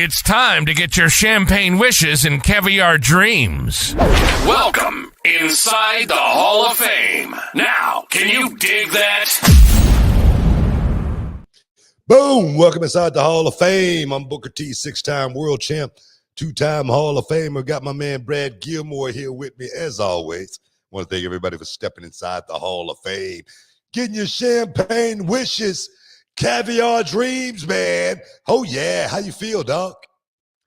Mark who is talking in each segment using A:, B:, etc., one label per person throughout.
A: It's time to get your champagne wishes and caviar dreams. Welcome inside the Hall of Fame. Now, can you dig that?
B: Boom! Welcome inside the Hall of Fame. I'm Booker T, 6-time world champ, 2-time Hall of Famer. Got my man Brad Gilmore here with me as always. I want to thank everybody for stepping inside the Hall of Fame. Getting your champagne wishes, caviar dreams, man. Oh, yeah. How you feel, dog?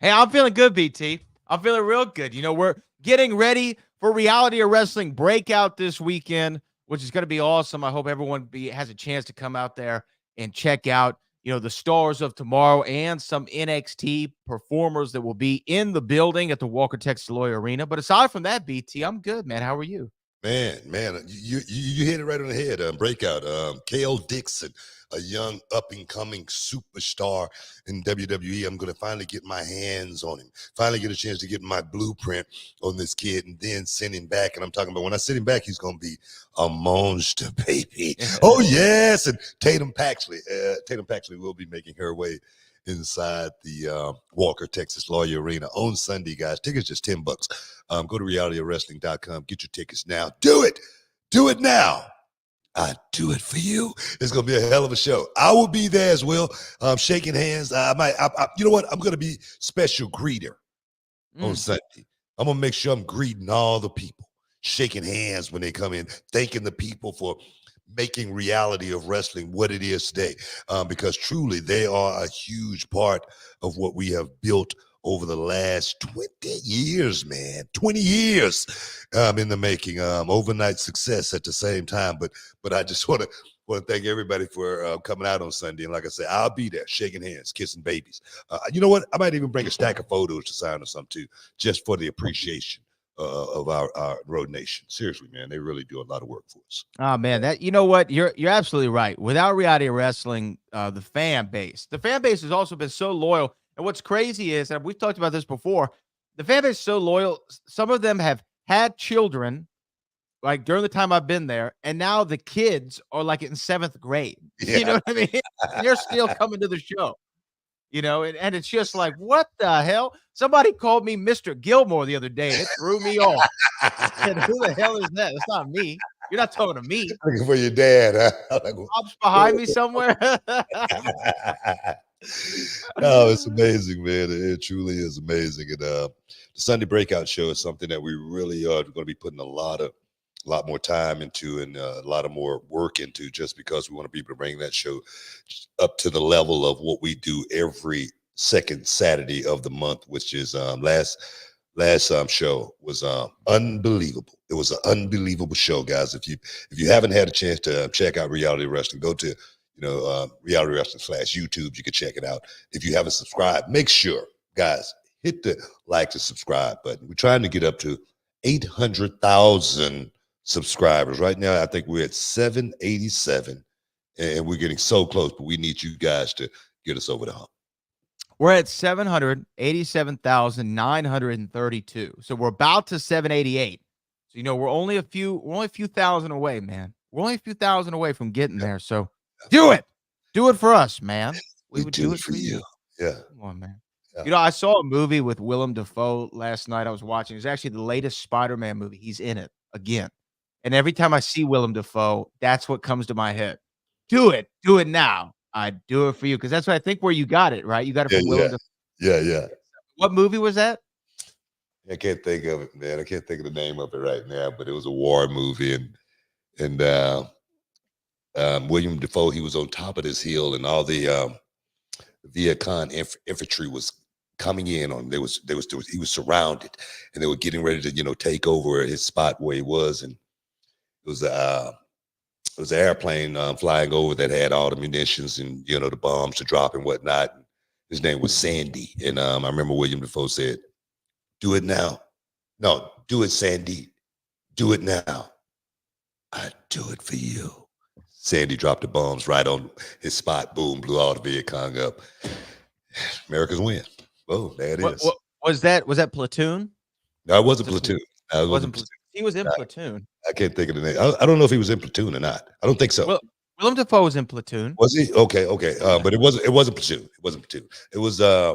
C: Hey, I'm feeling good, BT. I'm feeling real good. You know, we're getting ready for Reality of Wrestling Breakout this weekend, which is going to be awesome. I hope everyone has a chance to come out there and check out, you know, the stars of tomorrow and some NXT performers that will be in the building at the Walker Texas Lawyer Arena. But aside from that, BT, I'm good, man. How are you?
B: Man, you hit it right on the head. Breakout. KO Dixon, a young up-and-coming superstar in WWE. I'm going to finally get my hands on him, finally get a chance to get my blueprint on this kid and then send him back. And I'm talking about when I send him back, he's going to be a monster, baby. Oh, yes. And Tatum Paxley will be making her way inside the Walker Texas Lawyer Arena on Sunday, guys. Tickets just $10. Go to realityofwrestling.com. Get your tickets now. Do it. Do it now. I do it for you. It's going to be a hell of a show. I will be there as well. Shaking hands. You know what? I'm going to be special greeter on Sunday. I'm going to make sure I'm greeting all the people, shaking hands when they come in, thanking the people for making Reality of Wrestling what it is today, because truly they are a huge part of what we have built over the last 20 years, man. 20 years in the making. Overnight success at the same time. But I just want to thank everybody for coming out on Sunday. And like I said, I'll be there shaking hands, kissing babies. You know what? I might even bring a stack of photos to sign or something too, just for the appreciation of our Road Nation. Seriously, man, they really do a lot of work for us.
C: Oh man, that, you know what? You're absolutely right. Without Reality of Wrestling, the fan base has also been so loyal. And what's crazy is, and we've talked about this before, the fan base is so loyal. Some of them have had children, like during the time I've been there, and now the kids are like in 7th grade. Yeah. You know what I mean? And they're still coming to the show. You know, and it's just like, what the hell? Somebody called me Mr. Gilmore the other day, and it threw me off. And who the hell is that? It's not me. You're not talking to me.
B: Looking for your dad, huh?
C: Bob's behind me somewhere.
B: No, it's amazing, man. It truly is amazing. And the Sunday Breakout show is something that we really are going to be putting a lot more time into and a lot of more work into, just because we want to be able to bring that show up to the level of what we do every second Saturday of the month, which is last show was unbelievable. It was an unbelievable show, guys. If you haven't had a chance to check out Reality Wrestling, go to Reality Wrestling /YouTube. You can check it out. If you haven't subscribed, make sure, guys, hit the like to subscribe button. We're trying to get up to 800,000 subscribers. Right now, I think we're at 787, and we're getting so close, but we need you guys to get us over the hump.
C: We're at 787,932. So we're about to 788. So, you know, we're only a few thousand away, man. We're only a few thousand away from getting there. So do it. Do it for us, man. We
B: We
C: would
B: do
C: do
B: it
C: it
B: for
C: for you.
B: you. Yeah.
C: Come on, man.
B: Yeah.
C: I saw a movie with Willem Dafoe last night I was watching. It's actually the latest Spider-Man movie. He's in it again. And every time I see Willem Dafoe, that's what comes to my head. Do it. Do it now. I do it for you because that's what I think where you got it, right? You got it
B: Yeah,
C: from
B: yeah.
C: Willem Dafoe.
B: Yeah.
C: What movie was that?
B: I can't think of it, man. I can't think of the name of it right now, but it was a war movie, and William Defoe, he was on top of this hill, and all the Viet Cong infantry was coming in on. He was surrounded, and they were getting ready to take over his spot where he was, and it was an airplane flying over that had all the munitions and the bombs to drop and whatnot. His name was Sandy, and I remember William Defoe said, "Do it now." No, do it, Sandy. Do it now. I do it for you. Sandy dropped the bombs right on his spot. Boom, blew all the Viet Cong up. America's win. Oh, there it is.
C: What was that? Was that Platoon?
B: No, it wasn't
C: Was it
B: Platoon. No, it wasn't
C: Platoon?
B: Platoon.
C: He was in Platoon.
B: I can't think of the name. I don't know if he was in Platoon or not. I don't think so.
C: Well, Willem Dafoe was in Platoon.
B: Was he? Okay. But it wasn't Platoon. It wasn't Platoon. It was I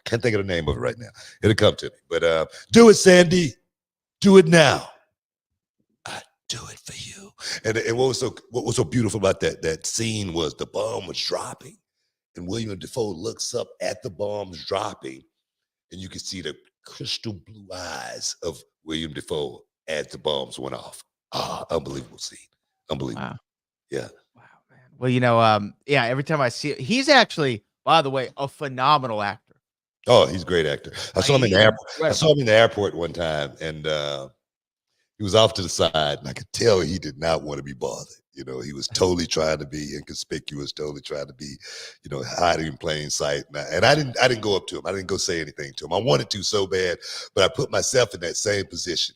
B: can't think of the name of it right now. It'll come to me. But do it, Sandy. Do it now. I do it for you. And what was so beautiful about that scene was the bomb was dropping, and William Defoe looks up at the bombs dropping, and you can see the crystal blue eyes of William Defoe as the bombs went off. Unbelievable scene. Unbelievable.
C: Wow.
B: Yeah.
C: Wow, man. Well, yeah, every time I see it, he's actually, by the way, a phenomenal actor.
B: Oh, he's a great actor. I saw him in the airport. I
C: Right.
B: saw him in the airport one time, and he was off to the side, and I could tell he did not want to be bothered. He was totally trying to be inconspicuous, totally trying to be, hiding in plain sight. And I didn't go up to him. I didn't go say anything to him. I wanted to so bad, but I put myself in that same position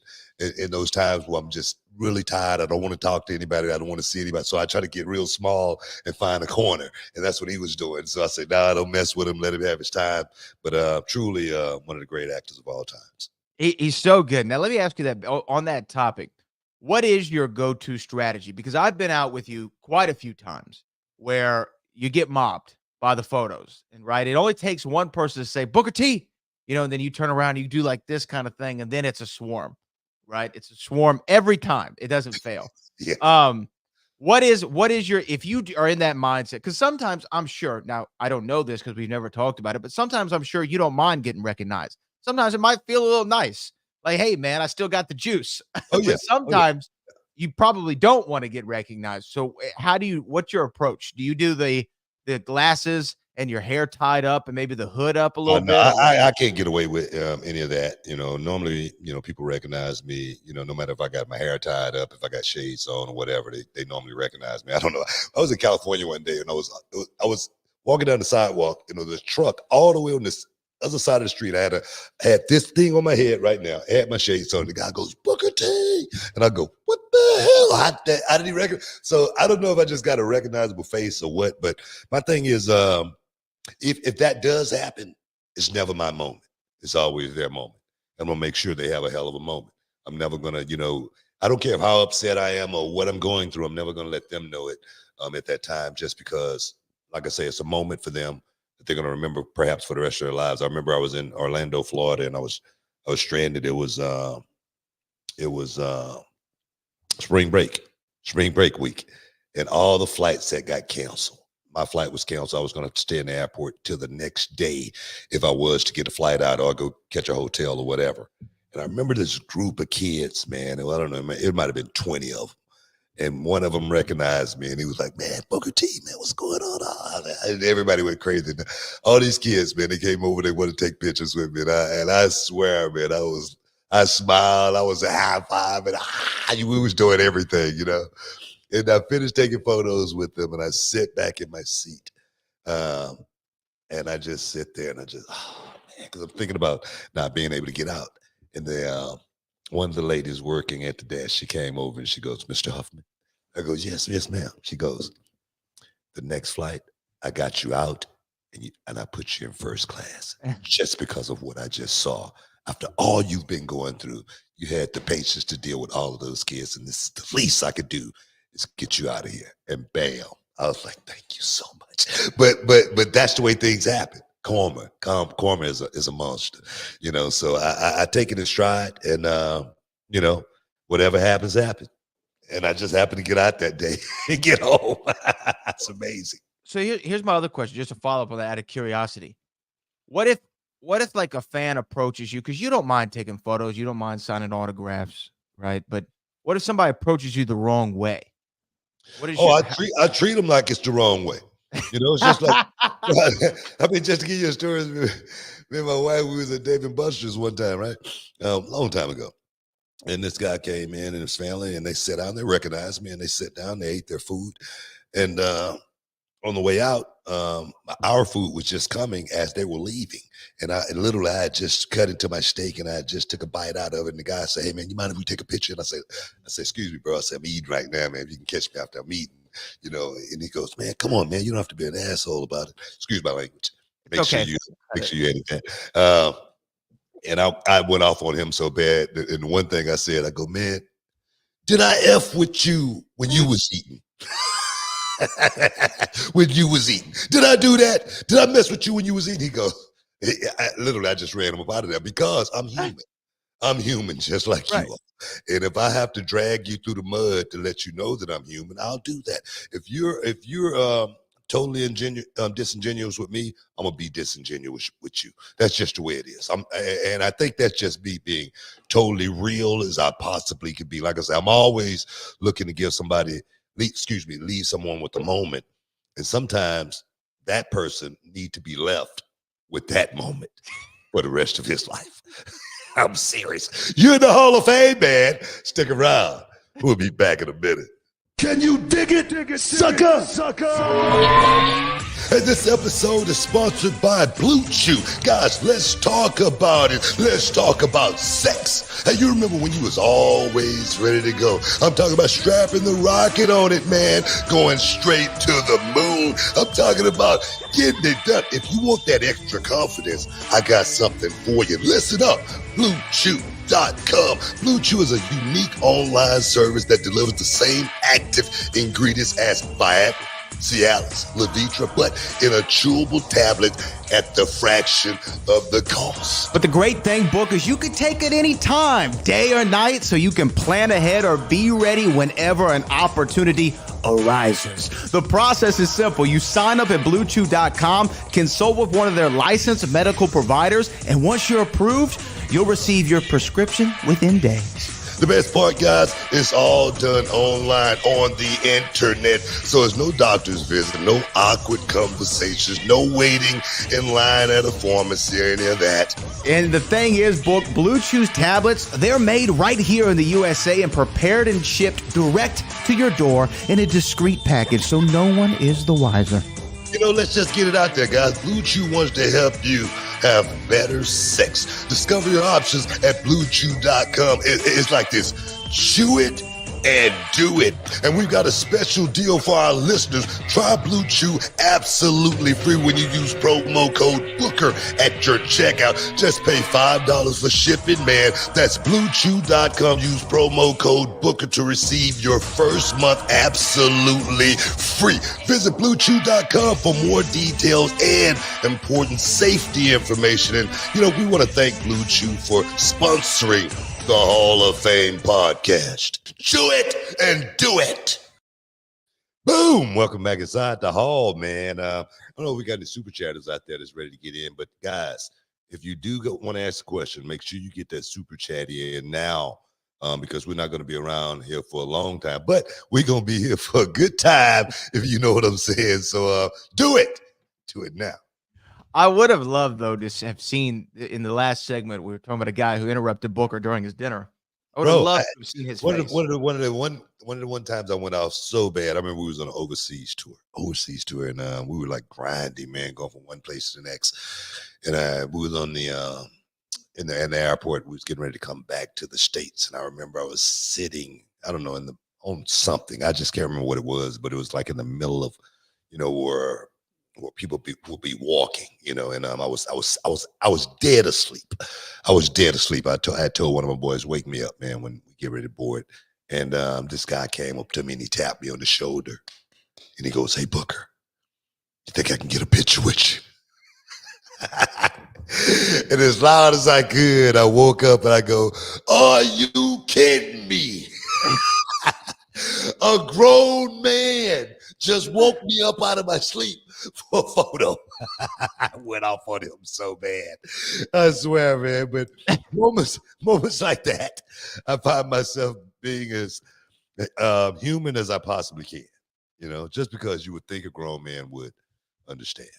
B: in those times where I'm just really tired. I don't want to talk to anybody. I don't want to see anybody. So I try to get real small and find a corner. And that's what he was doing. So I said, nah, don't mess with him. Let him have his time. But truly one of the great actors of all times.
C: He's so good. Now, let me ask you that on that topic. What is your go-to strategy? Because I've been out with you quite a few times where you get mobbed by the photos, and right, it only takes one person to say Booker T, and then you turn around and you do like this kind of thing, and then it's a swarm, right? It's a swarm every time. It doesn't fail.
B: Yeah.
C: What is your, if you are in that mindset? Because sometimes I'm sure, now I don't know this because we've never talked about it, but sometimes I'm sure you don't mind getting recognized. Sometimes it might feel a little nice. Like, hey, man, I still got the juice.
B: Oh, yeah.
C: But sometimes you probably don't want to get recognized. So what's your approach? Do you do the glasses and your hair tied up and maybe the hood up a little bit?
B: I can't get away with any of that. Normally, people recognize me, no matter if I got my hair tied up, if I got shades on or whatever, they normally recognize me. I don't know. I was in California one day and I was walking down the sidewalk, the truck all the way on this other side of the street. I had this thing on my head right now. I had my shades on. The guy goes, Booker T. And I go, what the hell? I didn't recognize. So I don't know if I just got a recognizable face or what, but my thing is, if that does happen, it's never my moment. It's always their moment. I'm going to make sure they have a hell of a moment. I'm never going to, I don't care how upset I am or what I'm going through. I'm never going to let them know it at that time, just because, like I say, it's a moment for them that they're going to remember perhaps for the rest of their lives. I remember I was in Orlando, Florida, and I was stranded. It was spring break week, and all the flights that got canceled. My flight was canceled. I was going to stay in the airport till the next day if I was to get a flight out or go catch a hotel or whatever. And I remember this group of kids, man. I don't know, it might have been 20 of them. And one of them recognized me, and he was like, man, Booker T, man, what's going on? And everybody went crazy. All these kids, man, they came over, they wanted to take pictures with me. And I swear, man, I smiled, I was a high five, and we was doing everything, And I finished taking photos with them, and I sit back in my seat. And I just sit there, and I just, man, because I'm thinking about not being able to get out. And one of the ladies working at the desk, she came over and she goes, Mr. Huffman. I go, yes, ma'am. She goes, the next flight, I got you out and I put you in first class just because of what I just saw. After all you've been going through, you had the patience to deal with all of those kids, and this is the least I could do is get you out of here. And bam. I was like, thank you so much. But that's the way things happen. Karma is a monster, So I take it in stride, and whatever happens, happens. And I just happened to get out that day and get home. That's amazing.
C: So here's my other question, just to follow up on that out of curiosity. What if like a fan approaches you, because you don't mind taking photos, you don't mind signing autographs, right? But what if somebody approaches you the wrong way? What is
B: I treat them like it's the wrong way. It's just like I mean, just to give you a story, me and my wife, we was at Dave and Buster's one time, right? Long time ago. And this guy came in and his family, and they sat down, they recognized me, and they sat down, they ate their food. And on the way out, our food was just coming as they were leaving. And I had just cut into my steak, and I just took a bite out of it. And the guy said, "Hey man, you mind if we take a picture?" And I said, "Excuse me, bro." I said, "I'm eating right now, man. If you can catch me after I'm eating, And he goes, "Man, come on, man. You don't have to be an asshole about it." Excuse my language. Make sure you edit that. And I went off on him so bad. And one thing I said, I go, "Man, did I F with you when you was eating?" When you was eating. Did I do that? Did I mess with you when you was eating? He goes, I just ran him up out of there because I'm human. I'm human just like you are. And if I have to drag you through the mud to let you know that I'm human, I'll do that. If you're totally disingenuous with me, I'm gonna be disingenuous with you. That's just the way it is. And I think that's just me being totally real as I possibly could be. Like I said, I'm always looking to give somebody, leave someone with a moment. And sometimes that person need to be left with that moment for the rest of his life. I'm serious. You're in the Hall of Fame, man. Stick around. We'll be back in a minute. Can you dig it, sucker? And this episode is sponsored by Blue Chew. Guys, let's talk about it. Let's talk about sex. Hey, you remember when you was always ready to go? I'm talking about strapping the rocket on it, man. Going straight to the moon. I'm talking about getting it done. If you want that extra confidence, I got something for you. Listen up. BlueChew.com. Blue Chew is a unique online service that delivers the same active ingredients as Viagra, Cialis, Levitra, but in a chewable tablet at the fraction of the cost.
D: But the great thing, Book, is you can take it anytime, day or night, so you can plan ahead or be ready whenever an opportunity arises. The process is simple. You sign up at BlueChew.com, consult with one of their licensed medical providers, and once you're approved, you'll receive your prescription within days.
B: The best part, guys, it's all done online on the internet. So there's no doctor's visit, no awkward conversations, no waiting in line at a pharmacy or any of that.
D: And the thing is, Book, Blue Chew's tablets, they're made right here in the USA and prepared and shipped direct to your door in a discreet package, so no one is the wiser.
B: Let's just get it out there, guys. Blue Chew wants to help you have better sex. Discover your options at BlueChew.com. It's like this. Chew it and do it. And we've got a special deal for our listeners. Try Blue Chew absolutely free when you use promo code Booker at your checkout. Just pay $5 for shipping, man. That's BlueChew.com. Use promo code Booker to receive your first month absolutely free. Visit BlueChew.com for more details and important safety information. And, we want to thank Blue Chew for sponsoring the Hall of Fame podcast. Chew it and do it. Boom. Welcome back inside the hall, man. I don't know if we got any super chatters out there that's ready to get in, but guys, if you do want to ask a question, make sure you get that super chat in now, because we're not going to be around here for a long time, but we're going to be here for a good time, if you know what I'm saying. So do it. Do it now.
C: I would have loved, though, to have seen in the last segment, we were talking about a guy who interrupted Booker during his dinner. I would have loved to have seen his face.
B: One of the times I went off so bad. I remember we was on an overseas tour, and we were like grinding, man, going from one place to the next. And we was on in the airport. We was getting ready to come back to the States, and I remember I was sitting, I don't know, on something. I just can't remember what it was, but it was like in the middle of, where where people will be walking, and I was dead asleep. I was dead asleep. I had told one of my boys, wake me up, man, when we get ready to board. And this guy came up to me and he tapped me on the shoulder and he goes, "Hey Booker, you think I can get a picture with you?" And as loud as I could, I woke up and I go, "Are you kidding me?" A grown man just woke me up out of my sleep for a photo. I went off on him so bad. I swear, man. But moments like that, I find myself being as human as I possibly can. Just because you would think a grown man would understand.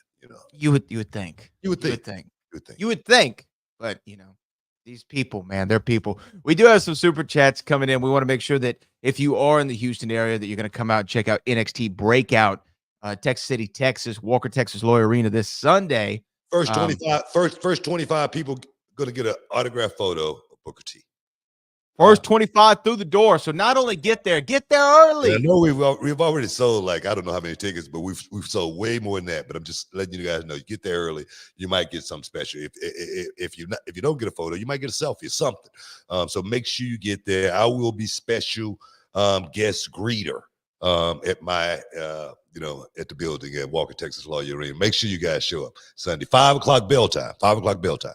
C: You would think.
B: You would
C: You
B: think.
C: would think.
B: You would think.
C: You would think. But these people, man, they're people. We do have some super chats coming in. We want to make sure that if you are in the Houston area, that you're going to come out and check out NXT Breakout, Texas City, Texas, Walker, Texas Lawyer Arena this Sunday.
B: First 25 people gonna get an autographed photo of Booker T.
C: First 25 through the door. So not only get there early.
B: And I know we've already sold, like, I don't know how many tickets, but we've sold way more than that. But I'm just letting you guys know, you get there early, you might get something special. If you don't get a photo, you might get a selfie or something. So make sure you get there. I will be special guest greeter at my at the building at Walker, Texas Lawyer Arena. Make sure you guys show up Sunday, 5:00 bell time. 5:00 bell time.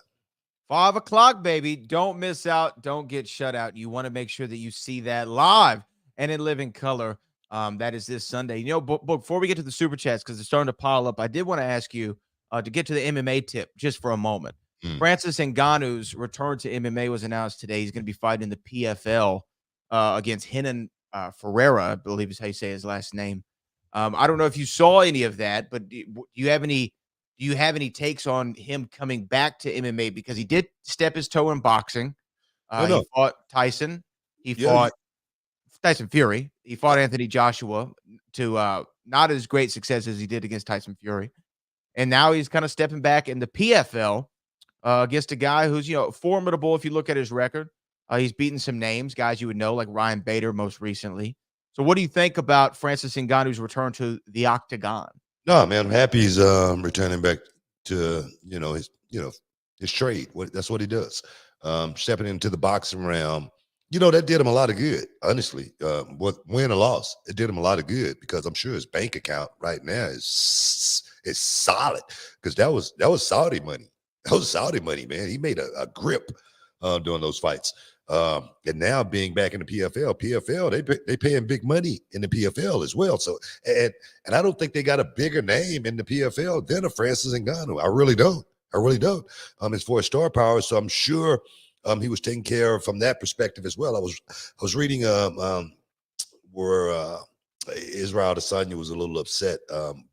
C: 5:00, baby. Don't miss out. Don't get shut out. You want to make sure that you see that live and in living color. That is this Sunday. But before we get to the super chats, because it's starting to pile up, I did want to ask you to get to the MMA tip just for a moment. Francis Ngannou's return to MMA was announced today. He's going to be fighting in the PFL against Renan Ferreira, I believe is how you say his last name. I don't know if you saw any of that, but do you have any takes on him coming back to MMA? Because he did step his toe in boxing. He fought Tyson. He fought Tyson Fury. He fought Anthony Joshua to not as great success as he did against Tyson Fury. And now he's kind of stepping back in the PFL against a guy who's, formidable if you look at his record. He's beaten some names, guys you would know, like Ryan Bader most recently. So what do you think about Francis Ngannou's return to the octagon?
B: No, man, I'm happy he's returning back to his trade. That's what he does. Stepping into the boxing realm, that did him a lot of good. Honestly, win or loss, it did him a lot of good because I'm sure his bank account right now is solid because that was Saudi money. That was Saudi money, man. He made a grip during those fights. And now being back in the PFL, they paying big money in the PFL as well. So and I don't think they got a bigger name in the PFL than a Francis Ngannou. I really don't. As for star power, so I'm sure he was taken care of from that perspective as well. I was reading where Israel Adesanya was a little upset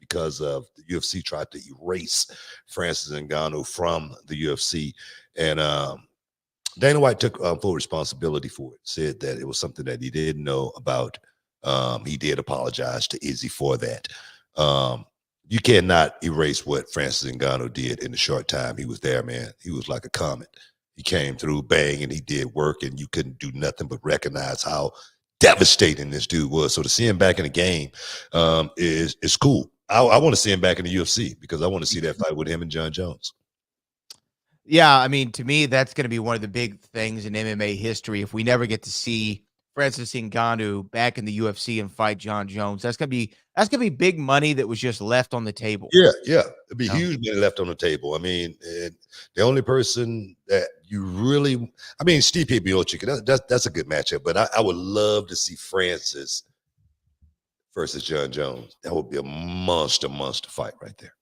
B: because of the UFC tried to erase Francis Ngannou from the UFC, and Dana White took full responsibility for it, said that it was something that he didn't know about. He did apologize to Izzy for that. You cannot erase what Francis Ngannou did in the short time he was there, man. He was like a comet. He came through, bang, and he did work, and you couldn't do nothing but recognize how devastating this dude was. So to see him back in the game is cool. I want to see him back in the UFC because I want to see that fight with him and John Jones.
C: Yeah, I mean, to me, that's going to be one of the big things in MMA history. If we never get to see Francis Ngannou back in the UFC and fight John Jones, that's gonna be big money that was just left on the table.
B: Yeah, it'd be huge money left on the table. I mean, the only person that you really, Stipe Miocic, that's a good matchup, but I would love to see Francis versus John Jones. That would be a monster fight right there.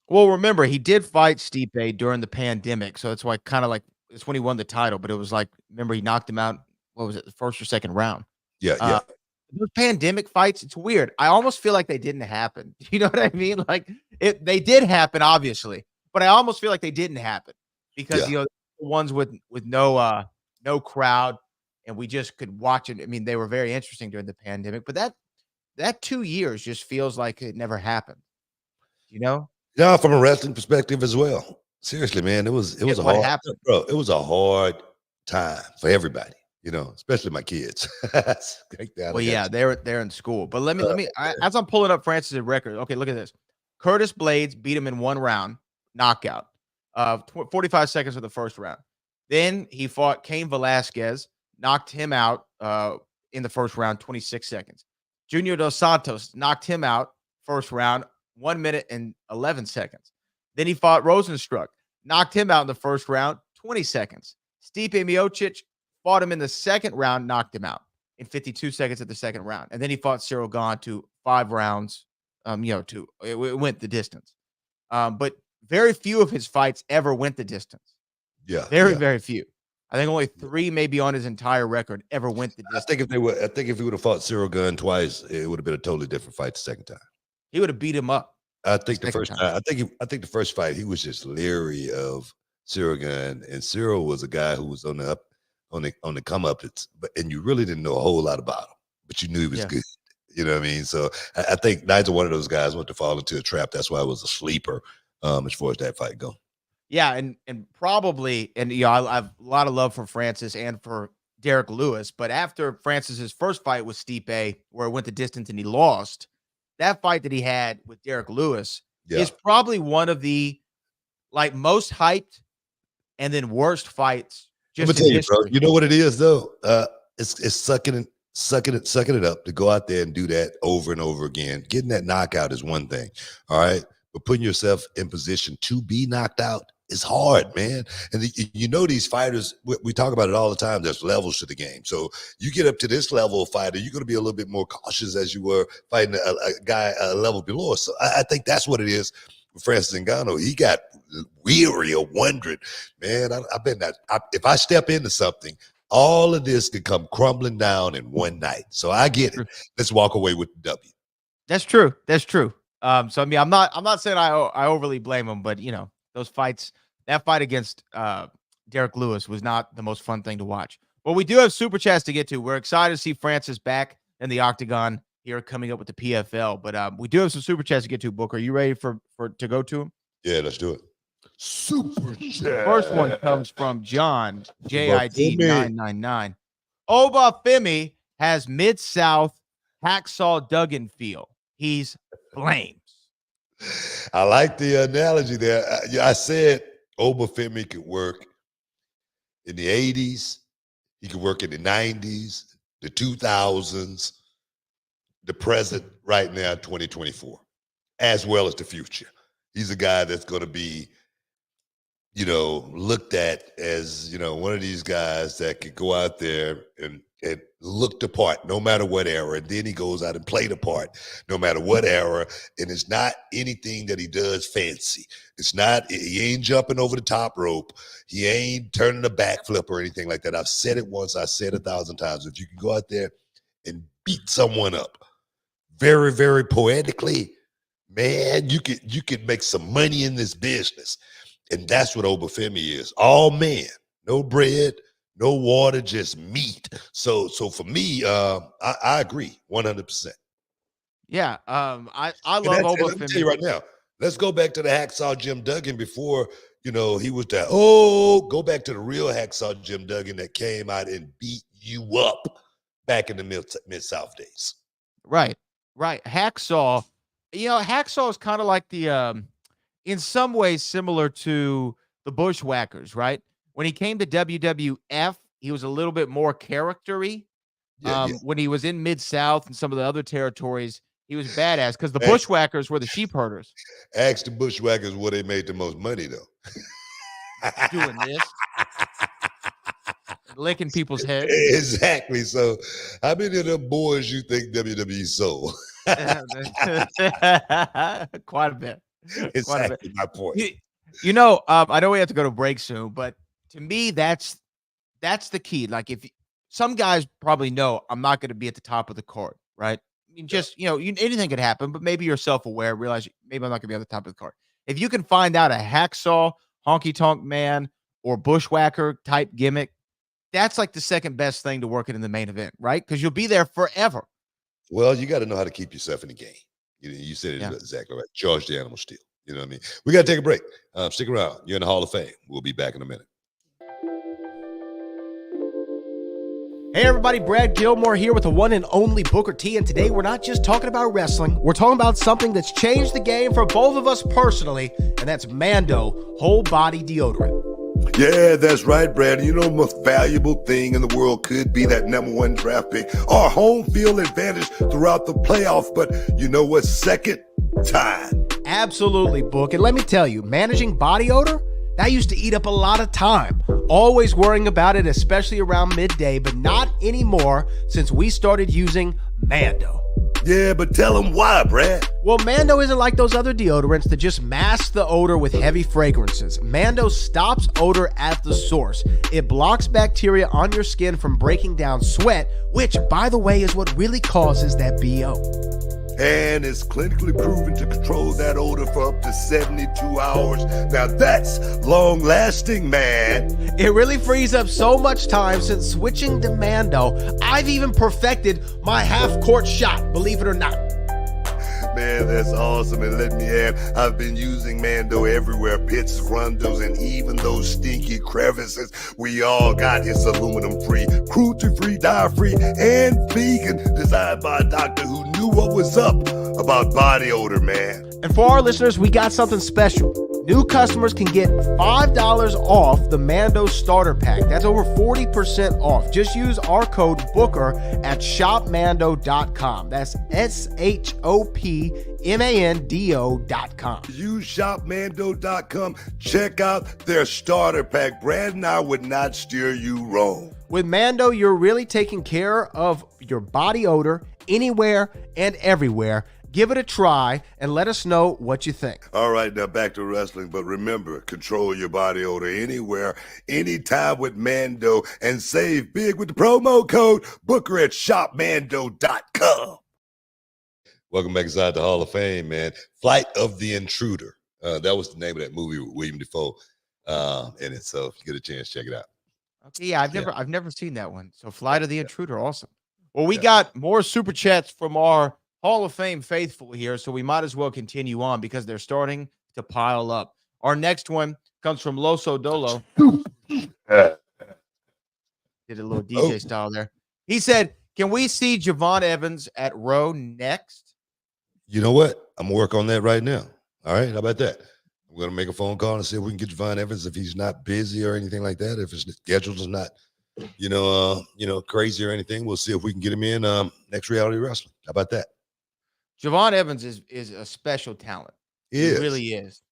C: Well, remember, he did fight Stipe during the pandemic, so that's why it's when he won the title. But it was like, remember, he knocked him out. What was it, the first or second round?
B: Yeah.
C: Those pandemic fights, it's weird. I almost feel like they didn't happen. You know what I mean? Like they did happen, obviously, but I almost feel like they didn't happen because the ones with no crowd, and we just could watch it. I mean, they were very interesting during the pandemic, but that 2 years just feels like it never happened.
B: Yeah, from a wrestling perspective as well. Seriously, man, it was a hard, bro. It was a hard time for everybody, especially my kids.
C: Well, yeah, they're in school. But let me as I'm pulling up Francis' record. Okay, look at this. Curtis Blades beat him in 1 round, knockout. 45 seconds of the first round. Then he fought Cain Velasquez, knocked him out in the first round, 26 seconds. Junior Dos Santos knocked him out first round, 1 minute and 11 seconds. Then he fought Rosenstruck, knocked him out in the first round, 20 seconds. Stipe Miocic fought him in the second round, knocked him out in 52 seconds at the second round. And then he fought Cyril Gane to 5 rounds, it went the distance. But very few of his fights ever went the distance.
B: Yeah.
C: Very few. I think only 3 maybe on his entire record ever went the distance.
B: I think if he would have fought Cyril Gane twice, it would have been a totally different fight the second time.
C: He would have beat him up.
B: I think the first time. I think the first fight he was just leery of Cyril Gane, and Cyril was a guy who was on the come up. And you really didn't know a whole lot about him, but you knew he was good. You know what I mean? So I think neither one of those guys went to fall into a trap. That's why it was a sleeper as far as that fight go.
C: Yeah, and probably, and I have a lot of love for Francis and for Derek Lewis, but after Francis's first fight with Stipe, where it went the distance and he lost, that fight that he had with Derek Lewis is probably one of the most hyped and then worst fights.
B: Just let me tell you, bro. You know what it is though? It's sucking it up to go out there and do that over and over again. Getting that knockout is one thing, all right, but putting yourself in position to be knocked out is hard, man. And these fighters, we talk about it all the time. There's levels to the game. So you get up to this level of fighter, you're going to be a little bit more cautious as you were fighting a guy a level below. So I think that's what it is with Francis Ngannou. He got weary of wondering, man, I bet that if I step into something, all of this could come crumbling down in one night. So I get it. Let's walk away with the W.
C: That's true. So I mean, I'm not saying I overly blame him, but those fights, that fight against Derek Lewis was not the most fun thing to watch. Well, we do have super chats to get to. We're excited to see Francis back in the octagon here coming up with the PFL, but we do have some super chats to get to. Booker, are you ready for to go to him?
B: Yeah, let's do it. Super chat.
C: First one comes from John JID 999. Obafemi has Mid-South Hacksaw Duggan feel. He's flames.
B: I like the analogy there. I said Obafemi could work in the 80s. He could work in the 90s, the 2000s, the present right now, 2024, as well as the future. He's a guy that's going to be, looked at as, one of these guys that could go out there and look the part no matter what era. And then he goes out and play the part no matter what era. And it's not anything that he does fancy. He ain't jumping over the top rope. He ain't turning a backflip or anything like that. I've said it once. I said 1,000 times. If you can go out there and beat someone up very, very poetically, man, you could make some money in this business. And that's what Obafemi is. All man, no bread, no water, just meat. So for me, I agree 100%.
C: Yeah, I love Obafemi.
B: Let me tell you right now. Let's go back to the Hacksaw Jim Duggan before he was that. Go back to the real Hacksaw Jim Duggan that came out and beat you up back in the Mid-South days.
C: Right. Hacksaw. Hacksaw is kind of like the, in some ways similar to the Bushwhackers, right? When he came to WWF, he was a little bit more character-y. When he was in Mid-South and some of the other territories, he was badass because the Bushwhackers were the sheep herders.
B: Ask the Bushwhackers where they made the most money, though.
C: Doing this. Licking people's heads.
B: Exactly. So how many of them boys you think WWE sold?
C: Quite a bit.
B: Exactly my point.
C: I know we have to go to break soon, but to me, that's the key. Like if some guys probably know I'm not going to be at the top of the card, right? I mean, just, anything could happen, but maybe you're self-aware, realize maybe I'm not going to be at the top of the card. If you can find out a hacksaw, honky-tonk man, or bushwhacker type gimmick, that's like the second best thing to working in the main event, right? Because you'll be there forever.
B: Well, you got to know how to keep yourself in the game. You said it exactly right. Charge the animal steel. You know what I mean? We got to take a break. Stick around. You're in the Hall of Fame. We'll be back in a minute.
E: Hey everybody, Brad Gilmore here with the one and only Booker T, and today we're not just talking about wrestling, we're talking about something that's changed the game for both of us personally, and that's Mando Whole Body Deodorant.
B: Yeah, that's right, Brad. You know, the most valuable thing in the world could be that #1 draft pick or home field advantage throughout the playoffs. But you know what's second? Time.
E: Absolutely, Book. And let me tell you, managing body odor, that used to eat up a lot of time. Always worrying about it, especially around midday, but not anymore since we started using Mando.
B: Yeah, but tell them why, Brad.
E: Well, Mando isn't like those other deodorants that just mask the odor with heavy fragrances. Mando stops odor at the source. It blocks bacteria on your skin from breaking down sweat, which, by the way, is what really causes that BO.
B: And it's clinically proven to control that odor for up to 72 hours. Now that's long lasting, man.
E: It really frees up so much time since switching to Mando. I've even perfected my half-court shot, believe it or not.
B: Man, that's awesome. And let me add, I've been using Mando everywhere. Pits, grundles, and even those stinky crevices. We all got. It's aluminum-free, cruelty-free, dye-free, and vegan. Designed by a doctor who knew what was up about body odor, man.
E: And for our listeners, we got something special. New customers can get $5 off the Mando starter pack. That's over 40% off. Just use our code BOOKER at shopmando.com. That's shopmando.com.
B: Use shopmando.com. Check out their starter pack. Brad and I would not steer you wrong.
E: With Mando, you're really taking care of your body odor anywhere and everywhere. Give it a try and let us know what you think.
B: All right, now back to wrestling. But remember, control your body odor anywhere, anytime with Mando, and save big with the promo code Booker at shopmando.com. Welcome back inside the Hall of Fame, man. Flight of the Intruder. That was the name of that movie with William Dafoe in it. So if you get a chance, check it out.
C: Okay, yeah, I've never seen that one. So Flight of the Intruder, awesome. Well, we got more super chats from our Hall of Fame faithful here, so we might as well continue on because they're starting to pile up. Our next one comes from Loso Dolo. Did a little DJ style there. He said, "Can we see Javon Evans at Raw next?"
B: You know what? I'm gonna work on that right now. All right, how about that? I'm gonna make a phone call and see if we can get Javon Evans if he's not busy or anything like that. If his schedule is not, crazy or anything, we'll see if we can get him in next Reality Wrestling. How about that?
C: Javon Evans is a special talent. He really is.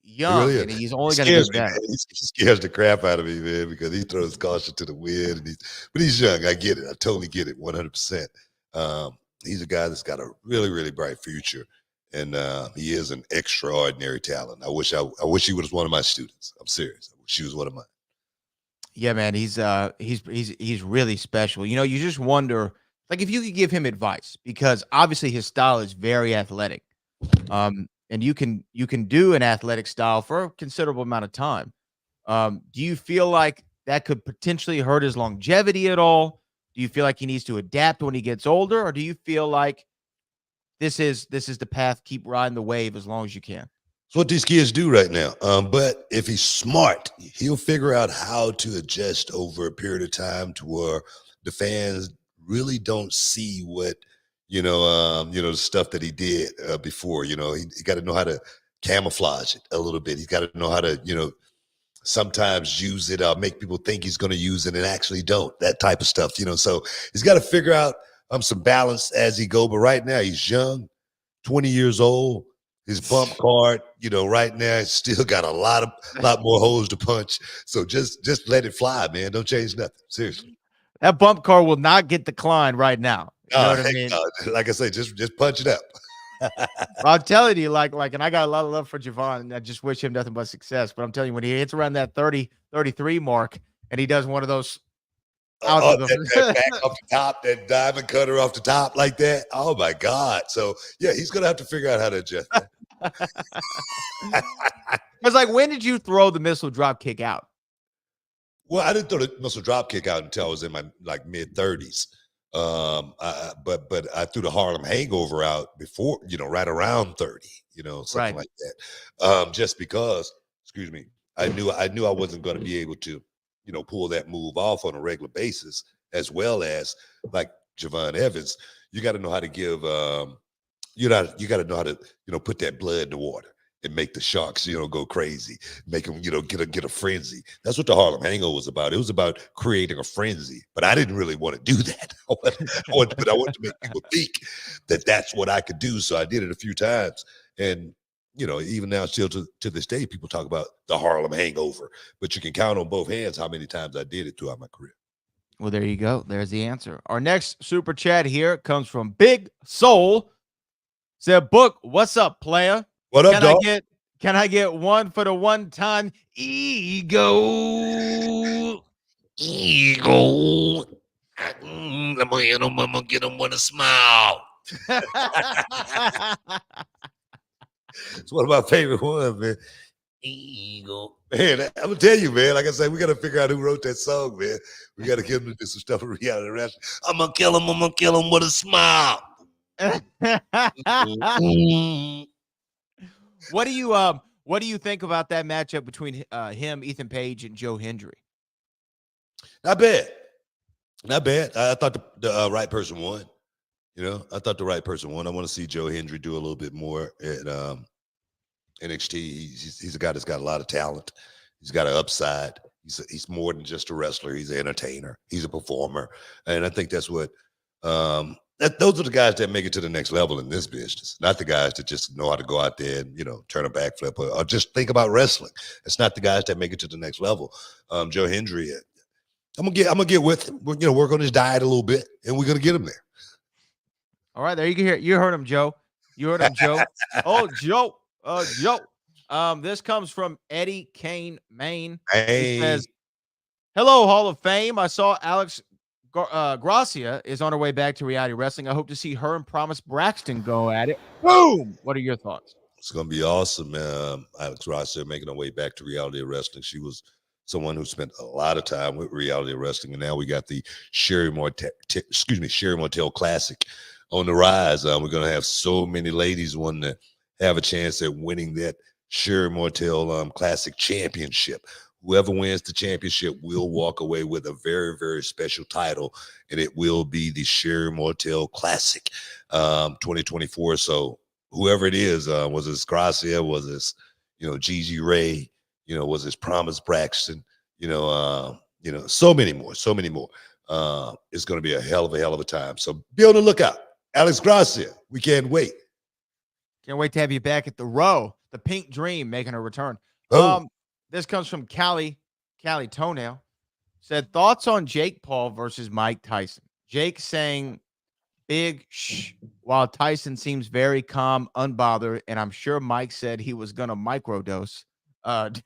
C: Young, and he's only going to get better.
B: He scares the crap out of me, man, because he throws caution to the wind. But he's young. I get it. I totally get it, 100%. He's a guy that's got a really, really bright future, and he is an extraordinary talent. I wish he was one of my students. I'm serious. I wish he was one of mine.
C: Yeah, man, he's really special. You know, you just wonder, like, if you could give him advice, because obviously his style is very athletic. And you can do an athletic style for a considerable amount of time. Do you feel like that could potentially hurt his longevity at all? Do you feel like he needs to adapt when he gets older, or do you feel like this is the path, keep riding the wave as long as you can?
B: It's what these kids do right now. But if he's smart, he'll figure out how to adjust over a period of time to where the fans really don't see what the stuff that he did before. He got to know how to camouflage it a little bit. He's got to know how to, sometimes use it, make people think he's going to use it and actually don't. That type of stuff, So he's got to figure out some balance as he go. But right now he's young, 20 years old. His bump card, right now it's still got a lot more holes to punch. So just let it fly, man. Don't change nothing. Seriously.
C: That bump card will not get declined right now. You know what I mean?
B: Like I say, just punch it up.
C: I'm telling you, like, and I got a lot of love for Javon, and I just wish him nothing but success. But I'm telling you, when he hits around that 30, 33 mark, and he does one of those
B: that back off the top, that diamond cutter off the top like that. Oh my God. So yeah, he's gonna have to figure out how to adjust that.
C: It's like, when did you throw the missile drop kick out?
B: Well, I didn't throw the missile drop kick out until I was in my mid 30s. But I threw the Harlem Hangover out before, right around 30, something like that. Just because, I knew I wasn't going to be able to, pull that move off on a regular basis as well as like Javon Evans, you got to know how to give you got to know how to put that blood in the water and make the sharks go crazy, make them get a frenzy. That's what the Harlem Hangover was about. It was about creating a frenzy, but I didn't really want to do that. But I want to make people think that that's what I could do. So I did it a few times, and even now, still to this day, people talk about the Harlem Hangover, but you can count on both hands how many times I did it throughout my career.
C: Well, there you go. There's the answer. Our next super chat here comes from Big Soul. Said, Book, what's up, player?
B: What up, dog?
C: Can I get one for the one-time ego?
B: Eagle. I'm gonna get him with a smile. It's one of my favorite ones, man. Eagle. Man, I'm gonna tell you, man. Like I said, we gotta figure out who wrote that song, man. We gotta get him to do some stuff in reality wrestling. I'm gonna kill him with a smile.
C: What do you think about that matchup between him, Ethan Page, and Joe Hendry?
B: Not bad. I thought the right person won. I thought the right person won. I want to see Joe Hendry do a little bit more at NXT. He's a guy that's got a lot of talent. He's got an upside. He's more than just a wrestler. He's an entertainer. He's a performer, and I think that's what. Those are the guys that make it to the next level in this business, not the guys that just know how to go out there and turn a backflip or just think about wrestling. It's not the guys that make it to the next level. Joe Hendry, I'm gonna get with him. Work on his diet a little bit, and we're gonna get him there.
C: All right, there you can hear. You heard him, Joe. You heard him, Joe. Oh, Joe. Joe. This comes from Eddie Kane, Maine.
B: Hey.
C: He says, hello, Hall of Fame. I saw Alex Gracia is on her way back to reality wrestling. I hope to see her and Promise Braxton go at it. Boom! What are your thoughts?
B: It's gonna be awesome, man. Alex Gracia making her way back to reality wrestling. She was someone who spent a lot of time with reality wrestling, and now we got the Sherry Martel Classic on the rise. We're gonna have so many ladies wanting to have a chance at winning that Sherry Martel Classic Championship. Whoever wins the championship will walk away with a very, very special title, and it will be the Sherry Martel Classic 2024. So whoever it is, was this Gracia, was this, Gigi Ray, was this Promise Braxton, so many more. It's going to be a hell of a time. So be on the lookout. Alex Gracia, we can't wait.
C: Can't wait to have you back at the Row, the Pink Dream, making a return.
B: Oh.
C: This comes from Callie Toenail. Said, thoughts on Jake Paul versus Mike Tyson. Jake saying big shh, while Tyson seems very calm, unbothered, and I'm sure Mike said he was going to microdose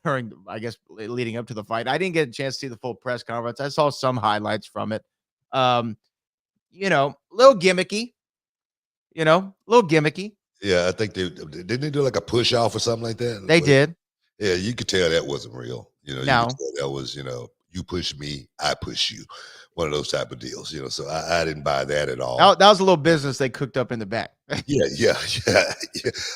C: during, I guess, leading up to the fight. I didn't get a chance to see the full press conference. I saw some highlights from it. Little gimmicky. Little gimmicky.
B: Yeah, I think didn't they do like a push off or something like that?
C: They did.
B: Yeah, you could tell that wasn't real.
C: No.
B: You could tell that was, you push me, I push you. One of those type of deals, so I didn't buy that at all.
C: That was a little business they cooked up in the back.
B: Yeah.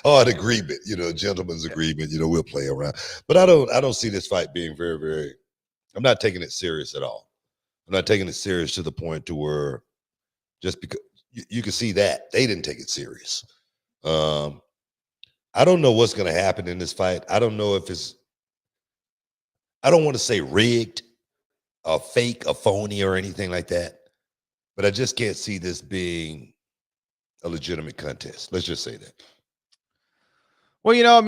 B: Oh, an agreement, gentleman's agreement, we'll play around. But I don't see this fight being very, very, I'm not taking it serious at all. I'm not taking it serious to the point to where just because you can see that they didn't take it serious. I don't know what's going to happen in this fight. I don't know if I don't want to say rigged or fake or phony or anything like that, but I just can't see this being a legitimate contest. Let's just say that.
C: Well,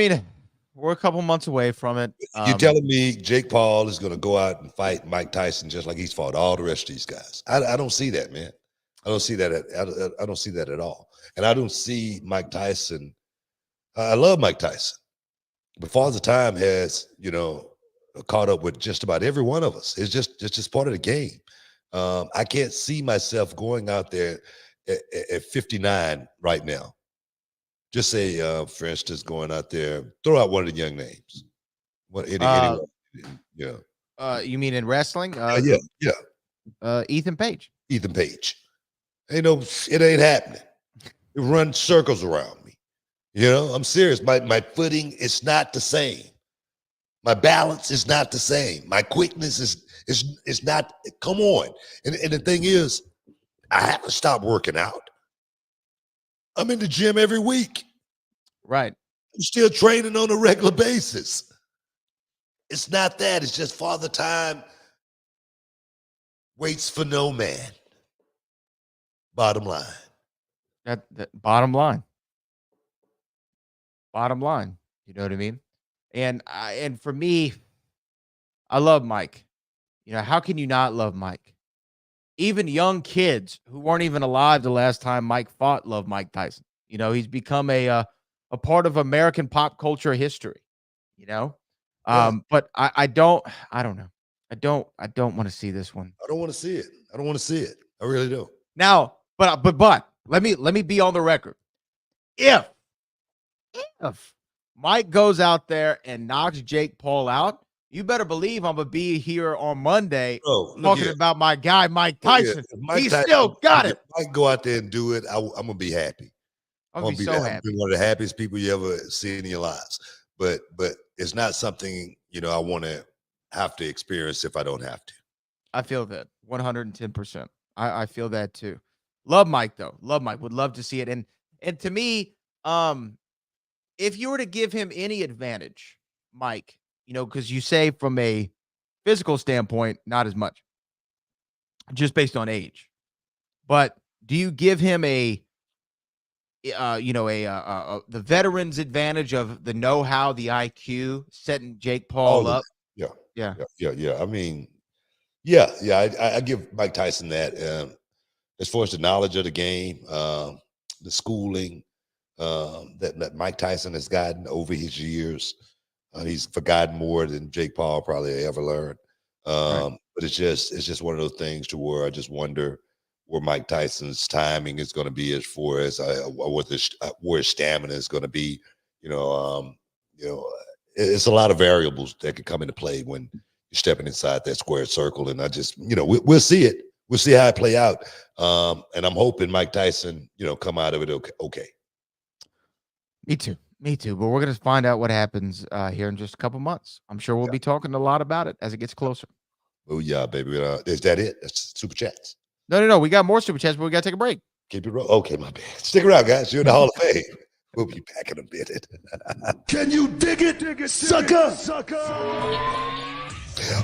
C: we're a couple months away from it.
B: You're telling me Jake Paul is going to go out and fight Mike Tyson just like he's fought all the rest of these guys? I don't see that, man. I don't see that. I don't see that at all. And I don't see Mike Tyson. I love Mike Tyson, but Father Time has, caught up with just about every one of us. It's just part of the game. I can't see myself going out there at 59 right now. Just say, for instance, going out there, throw out one of the young names.
C: You mean in wrestling?
B: Yeah.
C: Ethan Page.
B: Ethan Page. It ain't happening. It runs circles around me. I'm serious. My footing is not the same. My balance is not the same. My quickness It's not. Come on. And the thing is, I haven't stopped working out. I'm in the gym every week.
C: Right.
B: I'm still training on a regular basis. It's not that. It's just Father Time waits for no man. Bottom line.
C: That bottom line. Bottom line. You know what I mean? And for me, I love Mike. You know, how can you not love Mike? Even young kids who weren't even alive the last time Mike fought love Mike Tyson. You know, he's become a part of American pop culture history, you know?
B: Yeah.
C: But I don't know. I don't want to see this one.
B: I don't want to see it. I don't want to see it. I really do.
C: Now, but let me be on the record. If Mike goes out there and knocks Jake Paul out, you better believe I'm gonna be here on Monday talking about my guy Mike Tyson. He's still got it.
B: If Mike go out there and do it, I'm gonna be happy.
C: I'm gonna be so happy.
B: One of the happiest people you ever see in your lives. But it's not something I want to have to experience if I don't have to.
C: I feel that 110%. I feel that too. Love Mike though. Love Mike. Would love to see it. And to me, if you were to give him any advantage, Mike, because you say from a physical standpoint, not as much, just based on age. But do you give him the veteran's advantage of the know-how, the IQ, setting Jake Paul up?
B: Yeah. I mean, I give Mike Tyson that. As far as the knowledge of the game, the schooling that Mike Tyson has gotten over his years. He's forgotten more than Jake Paul probably ever learned. Right. But it's just one of those things to where I just wonder where Mike Tyson's timing is going to be as far as where his stamina is going to be. It's a lot of variables that could come into play when you're stepping inside that square circle. And I just, we'll see it. We'll see how it play out. And I'm hoping Mike Tyson, come out of it okay.
C: Me too. But we're going to find out what happens here in just a couple months. I'm sure we'll be talking a lot about it as it gets closer.
B: Oh, yeah, baby. Is that it? That's Super Chats.
C: No. We got more Super Chats, but we got to take a break.
B: Keep it rolling. Okay, my bad. Stick around, guys. You're in the Hall of Fame. We'll be back in a minute. Can you dig it, sucker?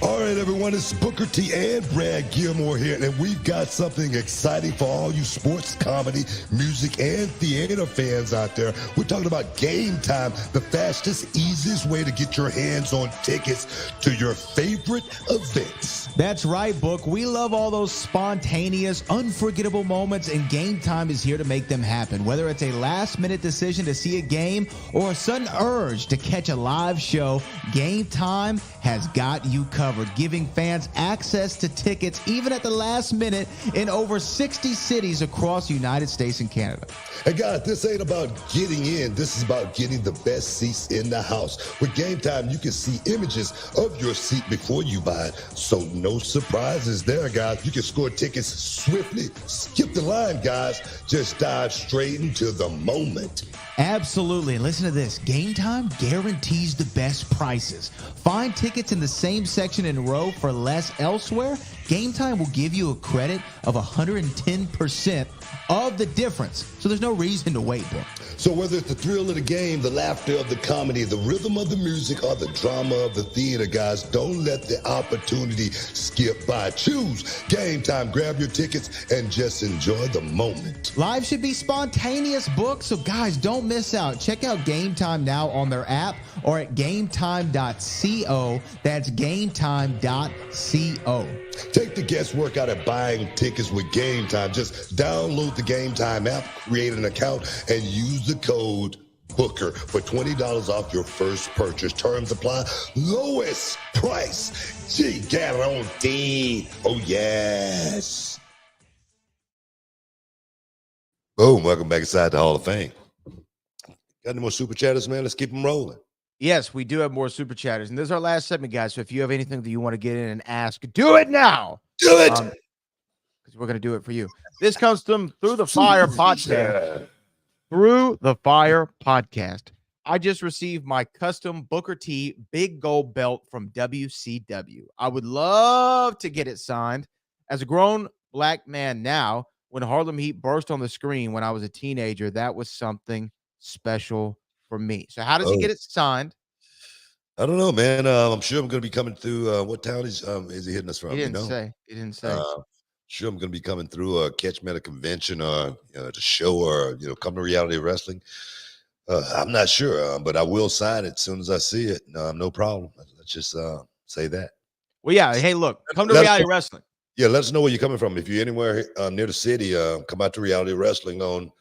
B: All right, everyone, it's Booker T and Brad Gilmore here, and we've got something exciting for all you sports, comedy, music, and theater fans out there. We're talking about Game Time, the fastest, easiest way to get your hands on tickets to your favorite events.
D: That's right, Book. We love all those spontaneous, unforgettable moments, and Game Time is here to make them happen. Whether it's a last-minute decision to see a game or a sudden urge to catch a live show, Game Time has got you covered, giving fans access to tickets even at the last minute in over 60 cities across the United States and Canada.
B: Hey guys, this ain't about getting in. This is about getting the best seats in the house. With Game Time, you can see images of your seat before you buy it. So no surprises there, guys. You can score tickets swiftly. Skip the line, guys. Just dive straight into the moment.
D: Absolutely. And listen to this. Game Time guarantees the best prices. Find tickets in the same section and row for less elsewhere. Game Time will give you a credit of 110% of the difference. So there's no reason to wait, bro.
B: So whether it's the thrill of the game, the laughter of the comedy, the rhythm of the music, or the drama of the theater, guys, don't let the opportunity skip by. Choose Game Time. Grab your tickets and just enjoy the moment.
D: Live should be spontaneous, Book. So guys, don't miss out. Check out Game Time now on their app or at gametime.co. That's gametime.co.
B: Take the guesswork out of buying tickets with Game Time. Just download the Game Time app, create an account, and use the code BOOKER for $20 off your first purchase. Terms apply. Lowest price. Guarantee. Oh, yes. Boom. Welcome back inside the Hall of Fame. Got any more super chatters, man? Let's keep them rolling.
C: Yes, we do have more super chatters, and this is our last segment, guys. So if you have anything that you want to get in and ask, do it now.
B: Do it,
C: because we're going to do it for you. This comes from Through the Fire podcast. Through the Fire podcast. I just received my custom Booker T big gold belt from WCW. I would love to get it signed. As a grown black man now, when Harlem Heat burst on the screen when I was a teenager, that was something special for me. So how does he
B: Oh,
C: get it signed?
B: I don't know, man. I'm sure I'm going to be coming through. What town is he hitting us
C: He
B: from? You
C: didn't
B: know,
C: say. He didn't say.
B: uh, sure I'm going to be coming through catch me at a convention or the show or come to Reality Wrestling. I'm not sure, but I will sign it as soon as I see it. No problem. Let's just say that.
C: Well, yeah. Hey, look, come to
B: Let us
C: reality
B: know,
C: wrestling.
B: yeah, let us know where you're coming from. If you're anywhere near the city, come out to Reality Wrestling on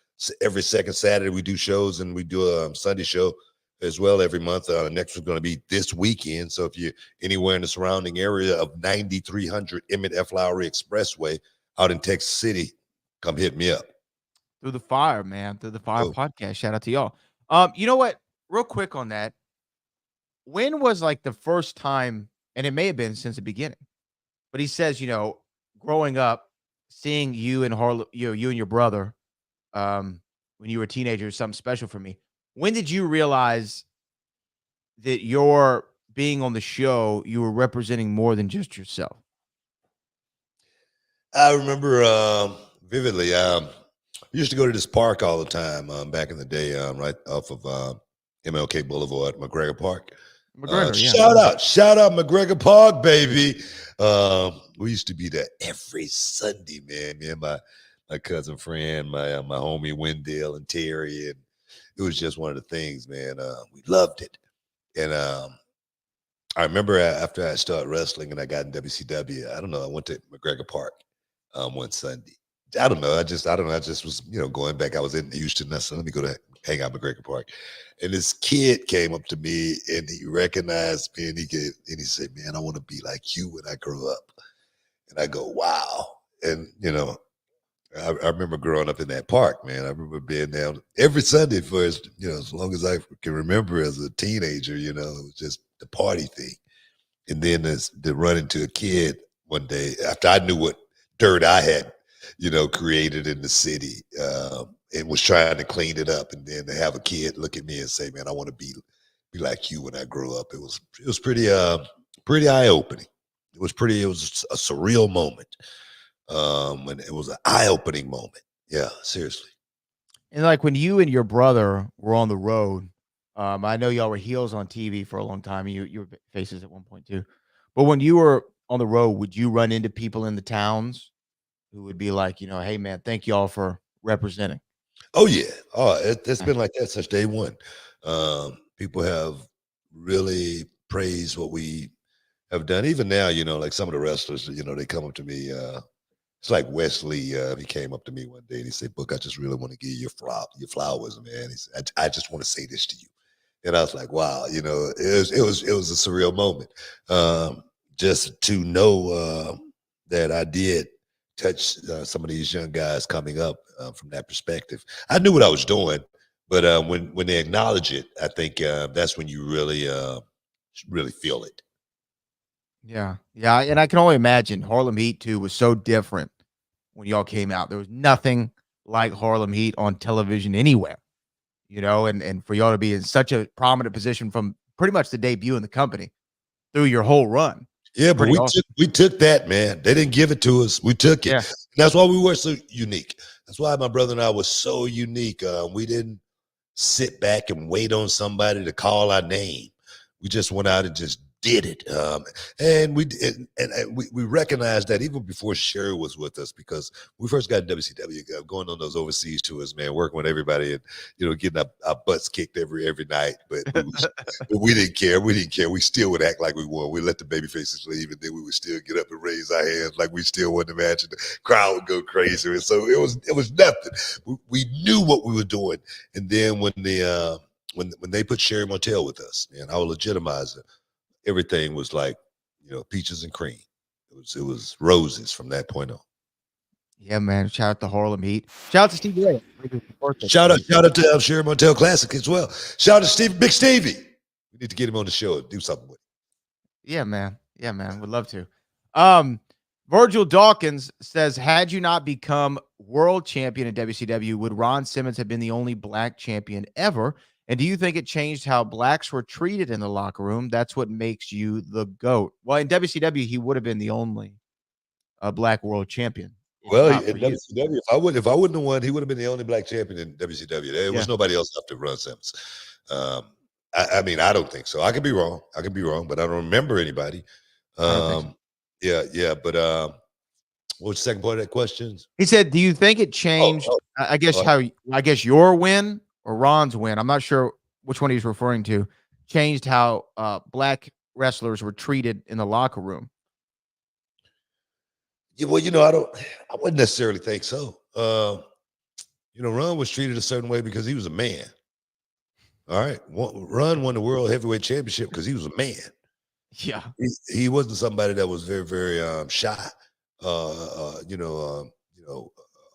B: every second Saturday. We do shows and we do a Sunday show as well every month. The next one's going to be this weekend. So if you're anywhere in the surrounding area of 9300 Emmett F. Lowry Expressway out in Texas City, come hit me up.
C: Through the Fire, man. Through the Fire
B: Oh,
C: podcast. Shout out to y'all. You know what? Real quick on that. When was like the first time, and it may have been since the beginning, but he says, growing up, seeing you and Harlem, you and your brother, when you were a teenager is something special for me. When did you realize that your being on the show, you were representing more than just yourself?
B: I remember vividly. We used to go to this park all the time back in the day, right off of MLK Boulevard, McGregor Park.
C: McGregor, yeah.
B: Shout out McGregor Park, baby. We used to be there every Sunday, man. Me and my cousin friend, my homie Wendell and Terry, and it was just one of the things, man. We loved it, and I remember after I started wrestling and I got in WCW. I don't know. I went to McGregor Park one Sunday. I don't know. I don't know. I just was, going back. I was in Houston. I said, let me go to hang out at McGregor Park. And this kid came up to me and he recognized me and he said, man, I want to be like you when I grow up. And I go, wow. And, I remember growing up in that park, man. I remember being down every Sunday for as long as I can remember as a teenager, it was just the party thing. And then to run into a kid one day after I knew what dirt I had, created in the city, and was trying to clean it up. And then to have a kid look at me and say, man, I want to be like you when I grow up. It was pretty eye-opening. It was a surreal moment. And it was an eye-opening moment. Yeah, seriously.
C: And like when you and your brother were on the road, I know y'all were heels on TV for a long time. And you were faces at one point too. But when you were on the road, would you run into people in the towns who would be like, hey man, thank y'all for representing?
B: Oh yeah. Oh, it's been like that since day one. People have really praised what we have done. Even now, like some of the wrestlers, they come up to me. It's like Wesley. He came up to me one day and he said, "Book, I just really want to give you your flowers, man." He said, "I just want to say this to you," and I was like, "Wow!" It was a surreal moment. Just to know that I did touch some of these young guys coming up from that perspective. I knew what I was doing, but when they acknowledge it, I think that's when you really feel it.
C: Yeah. Yeah. And I can only imagine Harlem Heat too was so different when y'all came out. There was nothing like Harlem Heat on television anywhere, and for y'all to be in such a prominent position from pretty much the debut in the company through your whole run.
B: Yeah, but
C: Awesome.
B: we took that, man. They didn't give it to us. We took it.
C: Yeah.
B: And that's why we were so unique. That's why my brother and I were so unique. We didn't sit back and wait on somebody to call our name. We just went out and just did it. And we recognized that even before Sherry was with us, because we first got in WCW, going on those overseas tours, man, working with everybody and, getting our butts kicked every night. But we didn't care. We didn't care. We still would act like we won. We let the baby faces leave, and then we would still get up and raise our hands like we still won the match, and the crowd would go crazy. And so it was nothing. We knew what we were doing. And then when they put Sherry Montel with us, man, our legitimizer, everything was like, peaches and cream. It was roses from that point on.
C: Yeah, man. Shout out to Harlem Heat. Shout out to Stevie Ray.
B: Shout out to Sherry Montel Classic as well. Shout out to Big Stevie. We need to get him on the show and do something with him.
C: Yeah, man. Yeah, man. Would love to. Virgil Dawkins says, had you not become world champion in WCW, would Ron Simmons have been the only black champion ever? And do you think it changed how blacks were treated in the locker room? That's what makes you the GOAT. Well, in WCW, he would have been the only black world champion. If
B: Well,
C: not for
B: in
C: you.
B: WCW, if I wouldn't have won, he would have been the only black champion in WCW. There was nobody else after Ron Simmons. I mean, I don't think so. I could be wrong. But I don't remember anybody.
C: I don't think so.
B: Yeah. But what's the second part of that question?
C: He said, "Do you think it changed? I guess your win or Ron's win. I'm not sure which one he's referring to. Changed how black wrestlers were treated in the locker room."
B: Yeah, well, I wouldn't necessarily think so. Ron was treated a certain way because he was a man. All right, Ron won the World Heavyweight Championship because he was a man.
C: Yeah,
B: he wasn't somebody that was very, very shy.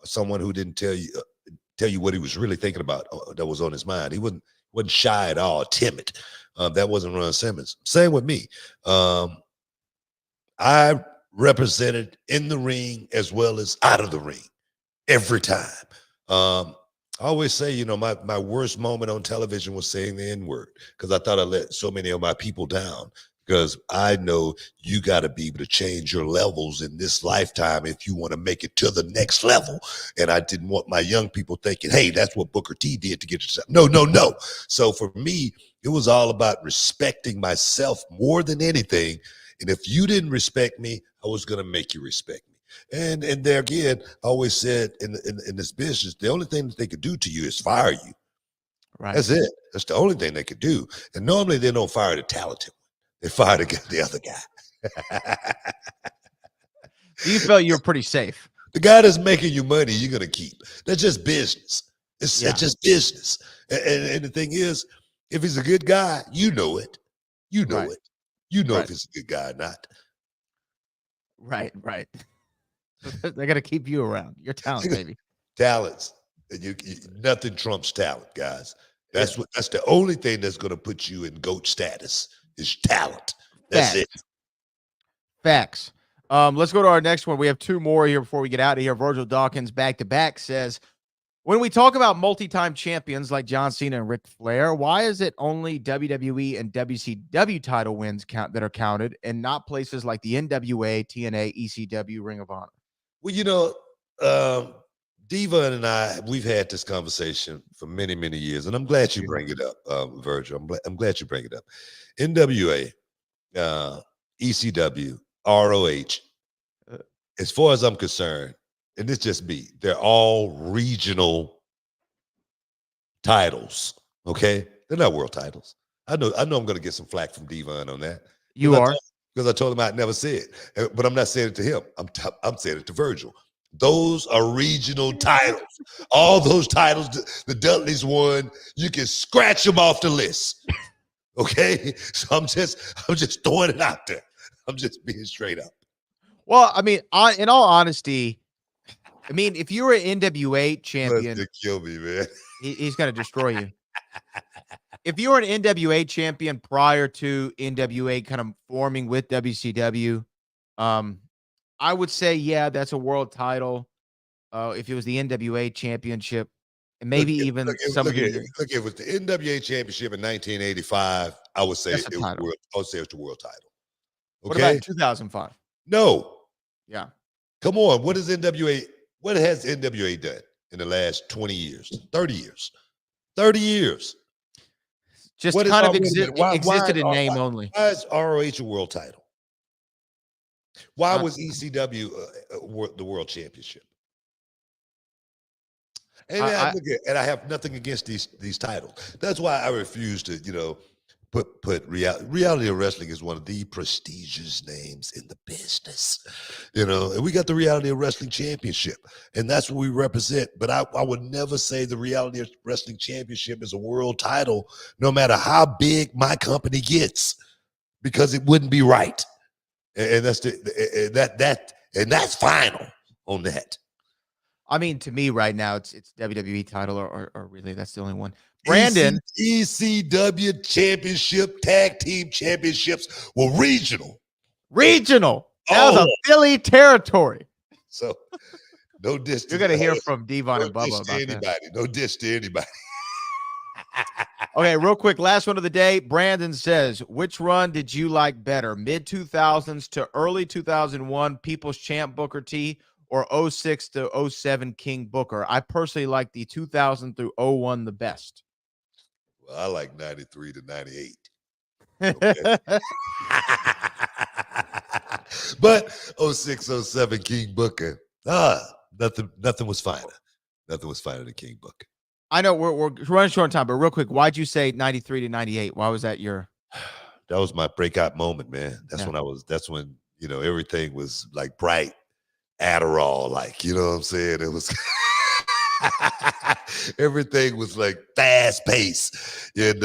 B: Someone who didn't tell you what he was really thinking about that was on his mind. He wasn't shy at all, timid. That wasn't Ron Simmons. Same with me. I represented in the ring as well as out of the ring every time. I always say, my worst moment on television was saying the N-word because I thought I let so many of my people down. Because I know you got to be able to change your levels in this lifetime if you want to make it to the next level. And I didn't want my young people thinking, hey, that's what Booker T did to get yourself. No. So for me, it was all about respecting myself more than anything. And if you didn't respect me, I was going to make you respect me. And there again, I always said in this business, the only thing that they could do to you is fire you.
C: right.
B: That's it. That's the only thing they could do. And normally they don't fire the talented one. They fired the other guy.
C: You felt you were pretty safe.
B: The guy that's making you money, you're going to keep. That's just business. It's just business. And the thing is, if he's a good guy, you know it. You know
C: Right.
B: it. You know
C: Right.
B: if he's a good guy or not.
C: Right. They're gonna keep you around. Your talent, baby.
B: Talents. And nothing trumps talent, guys. That's the only thing that's going to put you in GOAT status is talent. That's it.
C: Facts. Let's go to our next one. We have two more here before we get out of here. Virgil Dawkins, back to back, says, when we talk about multi-time champions like John Cena and Ric Flair, why is it only WWE and WCW title wins that are counted and not places like the NWA, TNA, ECW, Ring of Honor?
B: Well, Diva and I, we've had this conversation for many, many years, and I'm glad you bring it up, Virgil. I'm glad you bring it up. NWA, ECW, ROH, as far as I'm concerned, and it's just me, they're all regional titles, okay? They're not world titles. I know I'm going to get some flack from Devon on that.
C: You are?
B: Because I told him I'd never say it, but I'm not saying it to him. I'm saying it to Virgil. Those are regional titles. All those titles the Dudleys won, you can scratch them off the list. Okay? So I'm just throwing it out there. I'm just being straight up.
C: Well, I mean, in all honesty, I mean, if you were an NWA champion,
B: To kill me, man.
C: he's going to destroy you. If you were an NWA champion prior to NWA kind of forming with WCW, I would say, yeah, that's a world title. If it was the NWA championship, and maybe
B: Look,
C: even
B: if it was the NWA championship in 1985, I would say it was the world title. Okay?
C: What about in 2005?
B: No.
C: Yeah.
B: Come on. What has NWA done in the last 20 years, 30 years? 30 years.
C: Just
B: What
C: kind of
B: why
C: existed in name only.
B: Why is ROH a world title? Why was ECW the world championship? And I have nothing against these titles. That's why I refuse to, put reality of wrestling is one of the prestigious names in the business, and we got the reality of wrestling championship, and that's what we represent. But I would never say the reality of wrestling championship is a world title, no matter how big my company gets, because it wouldn't be right. And that's that's final on that.
C: I mean, to me right now, it's WWE title or really that's the only one. Brandon,
B: ECW championship, tag team championships were regional.
C: That was a Philly territory.
B: So no diss.
C: You're gonna hear from Devon and Bubba about
B: that. No diss to anybody.
C: Okay, real quick, last one of the day. Brandon says, which run did you like better, mid-2000s to early 2001 People's Champ Booker T, or 06 to 07 King Booker? I personally like the 2000 through 01 the best.
B: Well, I like 93 to 98. Okay. But 06, 07 King Booker, nothing was finer. Nothing was finer than King Booker.
C: I know we're running short on time, but real quick, why'd you say 93 to 98? Why was that your?
B: That was my breakout moment, man. That's
C: Yeah.
B: that's when, everything was like bright Adderall, like, you know what I'm saying? It was everything was like fast paced. And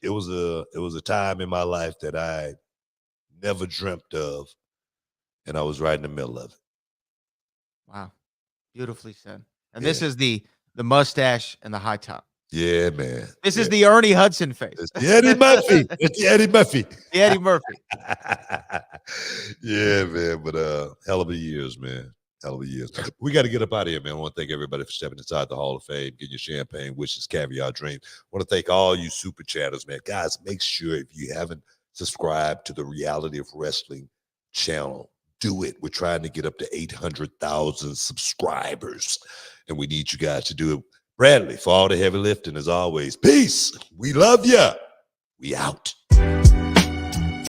B: it was a time in my life that I never dreamt of. And I was right in the middle of it.
C: Wow, beautifully said. And
B: Yeah.
C: this is the mustache and the high top.
B: Yeah, man.
C: This is the Ernie Hudson face.
B: It's the Eddie Murphy. It's the Eddie Murphy.
C: The Eddie Murphy.
B: Yeah, man. But hell of a years, man. Hell of a years. We got to get up out of here, man. I want to thank everybody for stepping inside the Hall of Fame, getting your champagne, wishes, caviar, dreams. I want to thank all you super chatters, man. Guys, make sure if you haven't subscribed to the Reality of Wrestling channel, do it. We're trying to get up to 800,000 subscribers, and we need you guys to do it. Bradley, for all the heavy lifting, as always, peace. We love you. We out.